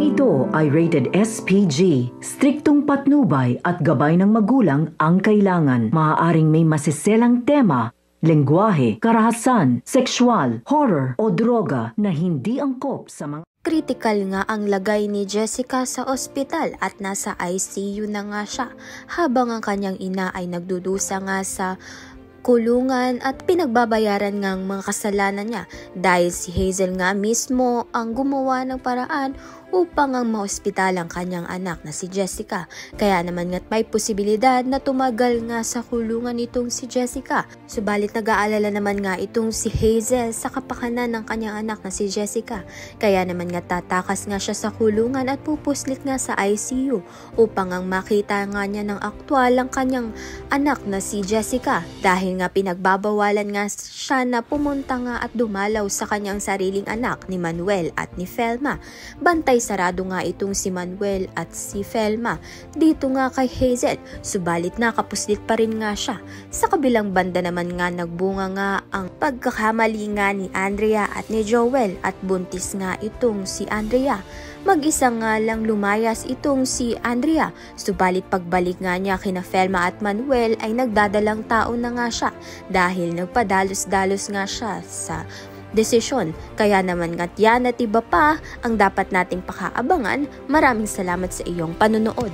ito ay rated SPG. Striktong patnubay at gabay ng magulang ang kailangan. Maaaring may masiselang tema, lengguwahe, karahasan, sexual, horror o droga na hindi angkop sa mga... Critical nga ang lagay ni Jessica sa ospital at nasa ICU na nga siya habang ang kanyang ina ay nagdudusa nga sa kulungan at pinagbabayaran nga ang mga kasalanan niya dahil si Hazel nga mismo ang gumawa ng paraan upang ang maospital ang kanyang anak na si Jessica. Kaya naman nga't may posibilidad na tumagal nga sa kulungan itong si Jessica. Subalit nag-aalala naman nga itong si Hazel sa kapakanan ng kanyang anak na si Jessica. Kaya naman nga tatakas nga siya sa kulungan at pupuslit nga sa ICU upang ang makita nga niya ng aktwal ang kanyang anak na si Jessica. Dahil nga pinagbabawalan nga siya na pumunta nga at dumalaw sa kanyang sariling anak ni Manuel at ni Felma. Bantay sarado nga itong si Manuel at si Felma dito nga kay Hazel, subalit nakapuslit pa rin nga siya. Sa kabilang banda naman nga nagbunga nga ang pagkakamali nga ni Andrea at ni Joel at buntis nga itong si Andrea. Mag-isa nga lang lumayas itong si Andrea, subalit pagbalik nga niya kina Felma at Manuel ay nagdadalang tao na nga siya dahil nagpadalos-dalos nga siya sa desisyon. Kaya naman nga't yan at iba pa ang dapat nating pakaabangan. Maraming salamat sa iyong panunood.